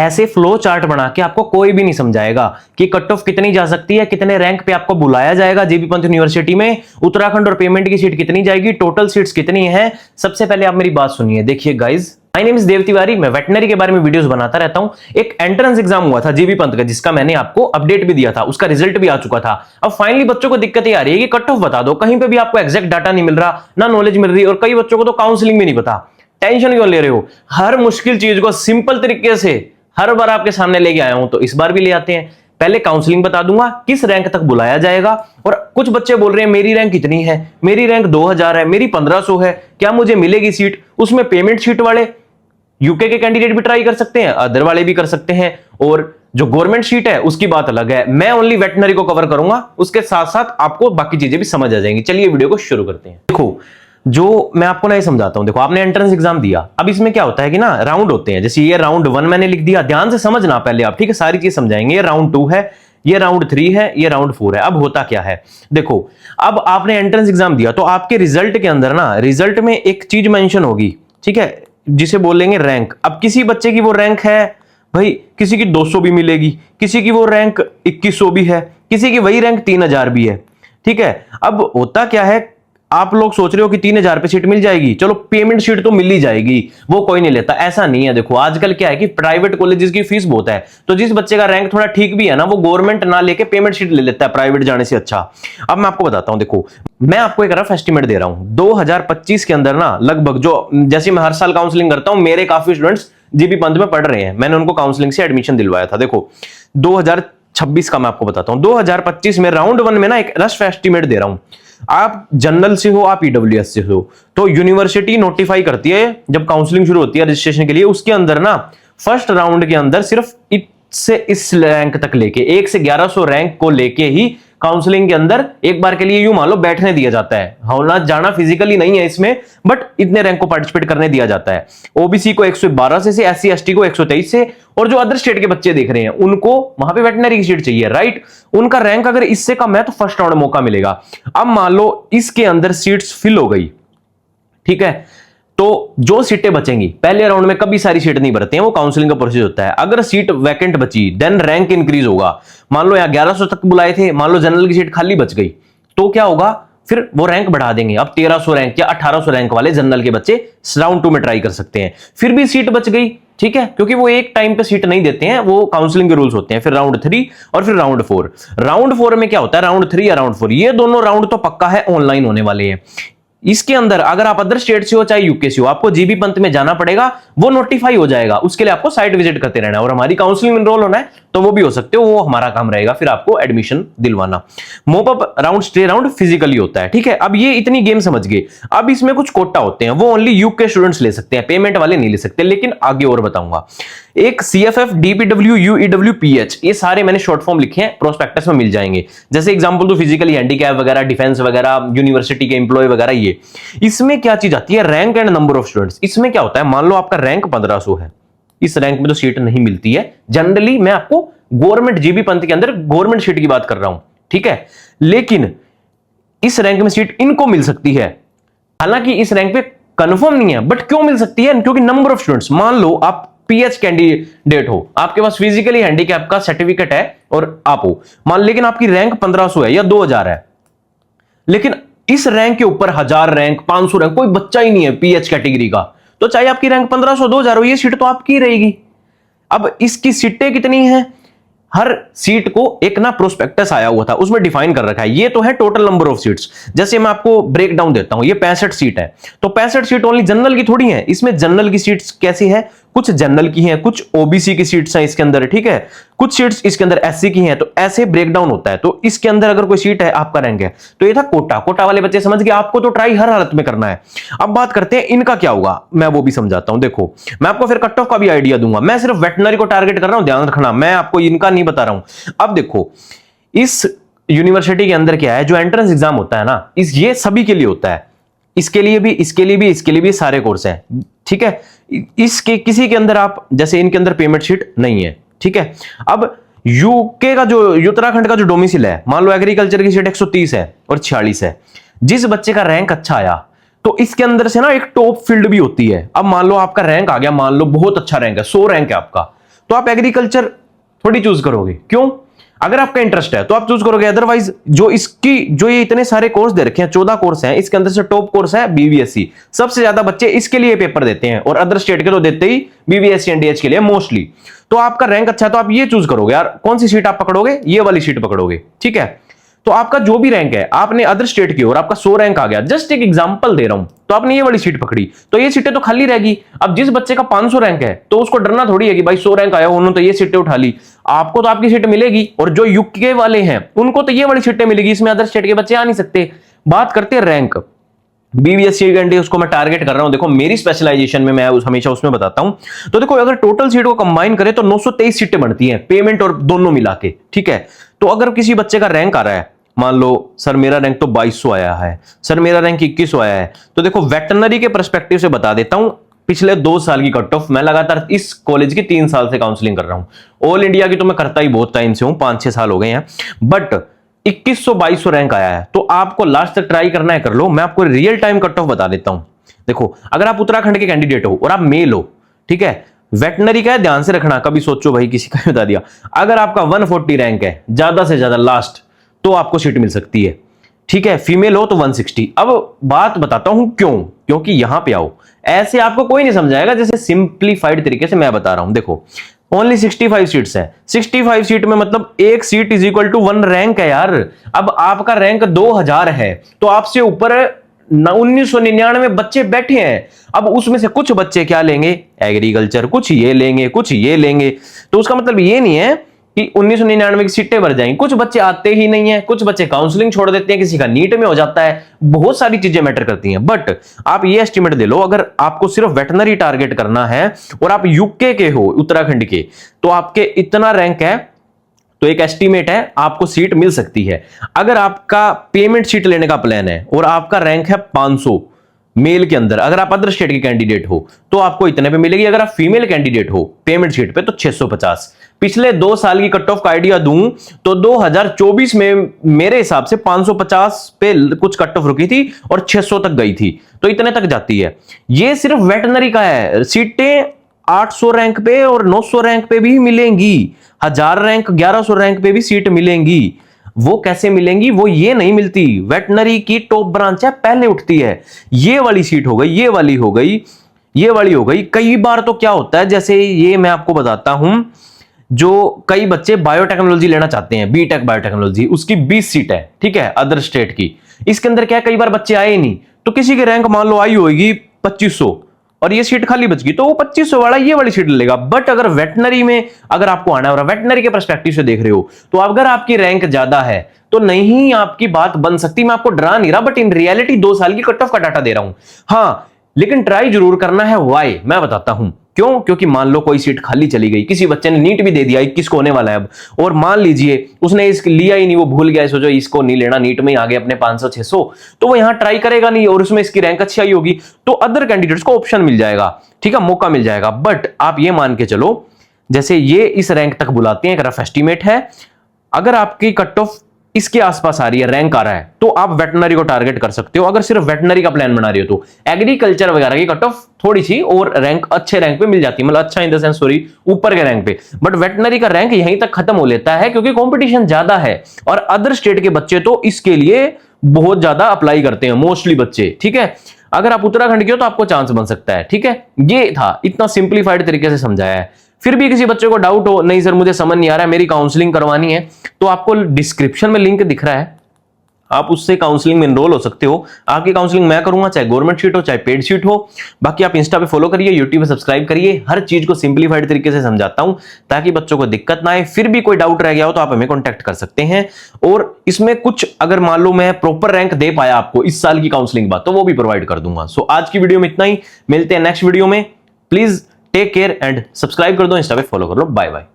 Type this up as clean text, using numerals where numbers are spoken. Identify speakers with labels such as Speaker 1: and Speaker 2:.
Speaker 1: ऐसे flow chart बना के आपको कोई भी नहीं समझाएगा कि कट ऑफ कितनी जा सकती है, कितने रैंक पे आपको बुलाया जाएगा जीबी पंत यूनिवर्सिटी में, उत्तराखंड और पेमेंट की सीट कितनी जाएगी, टोटल सीट्स कितनी है। सबसे पहले आप मेरी बात सुनिए। देखिए गाइज, माय नेम इज देव तिवारी, मैं वेटनरी के बारे में वीडियोस बनाता रहता हूं। एक एंट्रेंस एग्जाम हुआ था जीबी पंत का, जिसका मैंने आपको अपडेट भी दिया था, उसका रिजल्ट भी आ चुका था। अब फाइनली बच्चों को दिक्कत ये आ रही है कि कट ऑफ बता दो, कहीं पे भी आपको एग्जैक्ट डाटा नहीं मिल रहा, ना नॉलेज मिल रही, और कई बच्चों को तो काउंसलिंग भी नहीं पता। टेंशन क्यों ले रहे हो? हर मुश्किल चीज को सिंपल तरीके से हर बार आपके सामने लेके आया हूं, तो इस बार भी ले आते हैं। पहले काउंसलिंग बता दूंगा, किस रैंक तक बुलाया जाएगा। और कुछ बच्चे बोल रहे हैं मेरी रैंक कितनी है, मेरी रैंक 2000 है, मेरी 1500 है, क्या मुझे मिलेगी सीट? उसमें पेमेंट सीट वाले यूके के कैंडिडेट भी ट्राई कर सकते हैं, अदर वाले भी कर सकते हैं, और जो गवर्नमेंट सीट है उसकी बात अलग है। मैं ओनली वेटनरी को कवर करूंगा, उसके साथ साथ आपको बाकी चीजें भी समझ आ जाएंगी। चलिए वीडियो को शुरू करते हैं। देखो, जो मैं आपको नहीं समझाता हूं, देखो आपने एंट्रेंस एग्जाम दिया, अब इसमें क्या होता है कि ना राउंड होते हैं। जैसे ये राउंड 1 मैंने लिख दिया, ध्यान से समझना पहले आप, ठीक है? सारी चीज समझाएंगे। ये राउंड 2 है, ये राउंड 3 है, ये राउंड 4 है। अब होता क्या है, देखो, अब आपने एंट्रेंस एग्जाम दिया तो आपके रिजल्ट के अंदर ना, रिजल्ट में एक चीज मेंशन होगी, ठीक है, जिसे बोलेंगे रैंक। अब किसी बच्चे की वो रैंक है भाई, किसी की 200 भी मिलेगी, किसी की वो रैंक 2100 भी है, किसी की वही रैंक 3000 भी है, ठीक है? अब होता क्या है, आप लोग सोच रहे हो कि 3000 पे सीट मिल जाएगी, चलो पेमेंट सीट तो मिल ही जाएगी, वो कोई नहीं लेता, ऐसा नहीं है। देखो आजकल क्या है कि प्राइवेट कॉलेजेस की फीस बहुत है, तो जिस बच्चे का रैंक थोड़ा ठीक भी है ना, वो गवर्नमेंट ना लेके पेमेंट सीट ले लेता है प्राइवेट जाने से अच्छा। अब मैं आपको बताता हूं, देखो मैं आपको एक रफ एस्टिमेट दे रहा हूं, 2025 के अंदर ना लगभग, जो जैसे मैं हर साल काउंसलिंग करता हूं, मेरे काफी स्टूडेंट्स जीबी पंत में पढ़ रहे हैं, मैंने उनको काउंसलिंग से एडमिशन दिलवाया था। देखो 2026 का मैं आपको बताता हूं, 2025 में राउंड 1 में ना एक रफ एस्टिमेट दे रहा हूं। आप जनरल से हो, आप ईडब्ल्यूएस से हो, तो यूनिवर्सिटी नोटिफाई करती है जब काउंसलिंग शुरू होती है रजिस्ट्रेशन के लिए, उसके अंदर ना फर्स्ट राउंड के अंदर सिर्फ इससे इस रैंक तक लेके 1 से 1100 रैंक को लेके ही काउंसलिंग के अंदर एक बार के लिए यूं मान लो बैठने दिया जाता है। होना जाना फिजिकली नहीं है इसमें, बट इतने रैंक को पार्टिसिपेट करने दिया जाता है। ओबीसी को 112 से, एससी एसटी को 123 से, और जो अदर स्टेट के बच्चे देख रहे हैं उनको वहां पे वेटनरी की सीट चाहिए, राइट? उनका रैंक अगर इससे कम है तो फर्स्ट राउंड मौका मिलेगा। अब मान लो इसके अंदर सीट्स फिल हो गई, ठीक है, तो जो सीटें बचेंगी, पहले राउंड में कभी सारी सीट नहीं भरते हैं, वो काउंसलिंग का प्रोसेस होता है। अगर सीट वैकेंट बची, देन रैंक इंक्रीज होगा। मान लो यहाँ 1100 तक बुलाए थे, मान लो जनरल की सीट खाली बच गई, तो क्या होगा, फिर वो रैंक बढ़ा देंगे। अब 1300 रैंक या 1800 रैंक वाले जनरल के बच्चे राउंड 2 में ट्राई कर सकते हैं। फिर भी सीट बच गई, ठीक है, क्योंकि वो एक टाइम पे सीट नहीं देते हैं, वो काउंसलिंग के रूल्स होते हैं। फिर राउंड 3 और फिर राउंड 4। राउंड 4 में क्या होता है, राउंड 3 या राउंड 4, ये दोनों राउंड तो पक्का है ऑनलाइन होने वाले हैं। इसके अंदर अगर आप अदर स्टेट से हो चाहे यूके से हो, आपको जीबी पंत में जाना पड़ेगा, वो नोटिफाई हो जाएगा, उसके लिए आपको साइट विजिट करते रहना है, और हमारी काउंसलिंग में एनरोल होना है तो वो भी हो सकते हो, वो हमारा काम रहेगा फिर आपको एडमिशन दिलवाना। मोप up round, stay round physically होता है, ठीक है? अब ये इतनी गेम समझ गए। अब इसमें कुछ कोटा होते हैं, वो ओनली यूके स्टूडेंट्स ले सकते हैं, पेमेंट वाले नहीं ले सकते, लेकिन आगे और बताऊंगा। एक CFF, DPW, UEW, PH, ये सारे मैंने शॉर्ट फॉर्म लिखे हैं, प्रोस्पेक्टस में मिल जाएंगे। जैसे एग्जांपल तो फिजिकली हैंडीकैप वगैरह, डिफेंस वगैरह, यूनिवर्सिटी के एम्प्लॉय वगैरह। ये इसमें क्या चीज आती है, rank and number of students. इसमें क्या होता है, मान लो आपका रैंक 1500 है, इस रैंक में तो सीट नहीं मिलती है जनरली, मैं आपको गवर्नमेंट जीबी पंत के अंदर गवर्नमेंट सीट की बात कर रहा हूं, ठीक है? लेकिन इस रैंक में सीट इनको मिल सकती है, हालांकि इस रैंक पे कंफर्म नहीं है, बट क्यों मिल सकती है, क्योंकि नंबर ऑफ स्टूडेंट्स। मान लो आप PH कैंडिडेट हो, आपके पास फिजिकली हैंडीकैप का सर्टिफिकेट है और आप हो, मान, लेकिन आपकी रैंक 1500 है या 2000 है, लेकिन इस रैंक के ऊपर 1000 रैंक, 500 रैंक, कोई बच्चा ही नहीं है PH कैटेगरी का, तो चाहे आपकी रैंक 1500 2000 हो, ये सीट तो आपकी रहेगी। अब इसकी सीटें कितनी हैं, हर सीट को एक ना प्रोस्पेक्टस आया हुआ था, उसमें डिफाइन कर रखा है। ये तो है टोटल नंबर ऑफ सीट्स। जैसे मैं आपको ब्रेक डाउन देता हूं, ये 65 सीट है, तो 65 सीट ओनली जनरल की थोड़ी है, इसमें जनरल की सीट्स कैसी है, कुछ जनरल की हैं, कुछ ओबीसी की सीट्स हैं इसके अंदर, ठीक है, कुछ सीट्स इसके अंदर एससी की हैं, तो ऐसे ब्रेक डाउन होता है। तो इसके अंदर अगर कोई सीट है, आपका रैंक है, तो ये था कोटा। कोटा वाले बच्चे समझ गए, आपको तो ट्राई हर हालत में करना है। अब बात करते हैं इनका क्या होगा, मैं वो भी समझाता हूं। देखो मैं आपको फिर कट ऑफ का भी आइडिया दूंगा, मैं सिर्फ वेटनरी को टारगेट कर रहा हूं, ध्यान रखना, मैं आपको इनका नहीं बता रहा हूं। अब देखो इस यूनिवर्सिटी के अंदर क्या है, जो एंट्रेंस एग्जाम होता है ना, ये सभी के लिए होता है, इसके लिए भी, इसके लिए भी, इसके लिए भी, सारे कोर्स हैं, ठीक है? इसके किसी के अंदर आप, जैसे इनके अंदर पेमेंट शीट नहीं है, ठीक है? अब यूके का जो, उत्तराखंड का जो डोमिसाइल है, मान लो एग्रीकल्चर की सीट 130 है और 46 है, जिस बच्चे का रैंक अच्छा आया तो इसके अंदर से ना एक टॉप फील्ड भी होती है। अब मान लो आपका रैंक आ गया, मान लो बहुत अच्छा रैंक है, 100 रैंक है आपका, तो आप एग्रीकल्चर थोड़ी चूज करोगे। क्यों? अगर आपका इंटरेस्ट है तो आप चूज करोगे, अदरवाइज जो ये इतने सारे कोर्स दे रखे हैं, 14 कोर्स हैं, इसके अंदर से टॉप कोर्स है बीवीएससी। सबसे ज्यादा बच्चे इसके लिए पेपर देते हैं और अदर स्टेट के तो देते ही बीवीएससी एनडीएच के लिए मोस्टली। तो आपका रैंक अच्छा है तो आप ये चूज करोगे यार, कौन सी सीट आप पकड़ोगे? ये वाली सीट पकड़ोगे, ठीक है। तो आपका जो भी रैंक है, आपने अदर स्टेट की और आपका 100 रैंक आ गया, जस्ट एक एग्जांपल दे रहा हूं, तो आपने ये वाली सीट पकड़ी, तो ये सीटें तो खाली रहेगी। अब जिस बच्चे का 500 रैंक है तो उसको डरना थोड़ी है कि भाई 100 रैंक आया, उन्होंने तो ये सीटें उठा ली। आपको तो आपकी सीट मिलेगी, और जो यूके वाले हैं उनको तो ये वाली सीटें मिलेगी, इसमें अदर स्टेट के बच्चे आ नहीं सकते। बात करते हैं रैंक, बीवीएससी एनडीए उसको मैं टारगेट कर रहा हूं। देखो मेरी स्पेशलाइजेशन में मैं हमेशा उसमें बताता हूं। तो देखो अगर टोटल सीट को कंबाइन करें तो 923 सीटें बनती हैं, पेमेंट और दोनों मिला के, ठीक है। तो अगर किसी बच्चे का रैंक आ रहा है, मान लो सर मेरा रैंक तो 2200 आया है, सर मेरा रैंक 2100 आया है, तो देखो वेटरनरी के पर्सपेक्टिव से बता देता हूं, पिछले 2 साल की कट ऑफ, मैं लगातार इस कॉलेज की 3 साल से काउंसलिंग कर रहा हूं। ऑल इंडिया की तो मैं करता ही बहुत टाइम से हूं, 5-6 साल हो गए हैं, बट 2100-2200 रैंक आया है। तो आपको लास्ट तक ट्राई करना है, कर लो। मैं आपको रियल टाइम कट ऑफ बता देता हूं। देखो अगर आप उत्तराखंड के कैंडिडेट हो और आप मेल हो, ठीक है, वेटनरी का है, ध्यान से रखना, कभी सोचो भाई किसी का बता दिया। अगर आपका 140 रैंक है ज्यादा से ज्यादा लास्ट, तो आपको सीट मिल सकती है, ठीक है। फीमेल हो तो 160। अब बात बताता हूं क्यों, क्योंकि यहां पे आओ, ऐसे आपको कोई नहीं समझाएगा, जैसे सिंप्लीफाइड तरीके से मैं बता रहा हूं। देखो ओनली 65 सीट्स हैं, 65 सीट में मतलब एक seat is equal to 1 rank है यार। अब आपका रैंक 2000 है, तो आपसे ऊपर 1999 बच्चे बैठे हैं। अब उसमें से कुछ बच्चे क्या लेंगे? एग्रीकल्चर, कुछ ये लेंगे, कुछ ये लेंगे। तो उसका मतलब ये नहीं है कि 1999 की सीटें भर जाएंगी। कुछ बच्चे आते ही नहीं है, कुछ बच्चे काउंसलिंग छोड़ देते हैं, किसी का नीट में हो जाता है, बहुत सारी चीजें मैटर करती हैं। बट आप ये एस्टिमेट दे लो, अगर आपको सिर्फ वेटनरी टारगेट करना है और आप यूके के हो, उत्तराखंड के, तो आपके इतना रैंक है, तो एक एस्टिमेट है आपको सीट मिल सकती है। अगर आपका पेमेंट सीट लेने का प्लान है और आपका रैंक है 500 मेल के अंदर, अगर आप अदर स्टेट के कैंडिडेट हो तो आपको इतने पे मिलेगी। अगर आप फीमेल कैंडिडेट हो पेमेंट सीट पे तो 650। पिछले 2 साल की कट ऑफ का आइडिया दूं तो 2024 में मेरे हिसाब से 550 पे कुछ कट ऑफ रुकी थी और 600 तक गई थी, तो इतने तक जाती है। ये सिर्फ वेटनरी का है। सीटें 800 रैंक पे और 900 रैंक पे भी मिलेंगी, 1000 रैंक 1100 रैंक पे भी सीट मिलेंगी। वो कैसे मिलेंगी? वो ये नहीं मिलती। वेटनरी की टॉप ब्रांच है, पहले उठती है। ये वाली सीट हो गई, ये वाली हो गई, ये वाली हो गई। कई बार तो क्या होता है, जैसे ये मैं आपको बताता हूं, जो कई बच्चे बायोटेक्नोलॉजी लेना चाहते हैं, बीटेक बायोटेक्नोलॉजी, उसकी 20 सीट है, ठीक है, अदर स्टेट की। इसके अंदर क्या, कई बार बच्चे आए ही नहीं, तो किसी की रैंक मान लो आई होगी 2500 और ये सीट खाली बच गई, तो वो 2500 वाला ये वाली सीट लेगा। बट अगर वेटनरी में अगर आपको आना है और वेटनरी के पर्सपेक्टिव से देख रहे हो, तो अगर आपकी रैंक ज्यादा है तो नहीं आपकी बात बन सकती। मैं आपको डरा नहीं रहा, बट इन रियलिटी 2 साल की कट ऑफ का डाटा दे रहा हूं। हाँ, लेकिन ट्राई जरूर करना है। वाई मैं बताता हूं क्यों। क्योंकि मान लो कोई सीट खाली चली गई, किसी बच्चे ने नीट भी दे दिया, 21 को होने वाला है अब, और मान लीजिए उसने इसको लिया ही नहीं, वो भूल गया, सोचो इसको नहीं लेना, नीट में ही आगे अपने 500-600, तो वो यहां ट्राई करेगा नहीं और उसमें इसकी रैंक अच्छी आई होगी, तो अदर कैंडिडेट्स को ऑप्शन मिल जाएगा, ठीक है, मौका मिल जाएगा। बट आप ये मान के चलो, जैसे ये इस रैंक तक बुलाते हैं, एक रफ एस्टिमेट है, अगर आपकी कट ऑफ इसके आसपास आ रही है, रैंक आ रहा है, तो आप वेटनरी को टारगेट कर सकते हो। अगर सिर्फ वेटनरी का प्लान बना रही हो तो एग्रीकल्चर वगैरह की कट ऑफ थोड़ी सी और रैंक अच्छे रैंक पे मिल जाती है, मतलब अच्छा इन द सेंस, सॉरी, ऊपर के रैंक पे। बट वेटनरी का रैंक यहीं तक खत्म हो लेता है क्योंकि कंपटीशन ज्यादा है और अदर स्टेट के बच्चे तो इसके लिए बहुत ज्यादा अप्लाई करते हैं, मोस्टली बच्चे, ठीक है। अगर आप उत्तराखंड के हो तो आपको चांस बन सकता है, ठीक है। ये था, इतना सिंप्लीफाइड तरीके से समझाया है। फिर भी किसी बच्चे को डाउट हो, नहीं सर मुझे समझ नहीं आ रहा है, मेरी काउंसलिंग करवानी है, तो आपको डिस्क्रिप्शन में लिंक दिख रहा है, आप उससे काउंसलिंग में एनरोल हो सकते हो। आपकी काउंसलिंग मैं करूंगा, चाहे गवर्नमेंट शीट हो चाहे पेड शीट हो। बाकी आप इंस्टा पे फॉलो करिए, यूट्यूब पे सब्सक्राइब करिए, हर चीज को सिंप्लीफाइड तरीके से समझाता हूं ताकि बच्चों को दिक्कत ना आए। फिर भी कोई डाउट रह गया हो तो आप हमें कॉन्टैक्ट कर सकते हैं, और इसमें कुछ अगर मान लो मैं प्रॉपर रैंक दे पाया आपको इस साल की काउंसलिंग बाद, तो वो भी प्रोवाइड कर दूंगा। सो आज की वीडियो में इतना ही, मिलते हैं नेक्स्ट वीडियो में। Please take care and subscribe कर दो, इंस्टा पे फॉलो कर लो। Bye bye.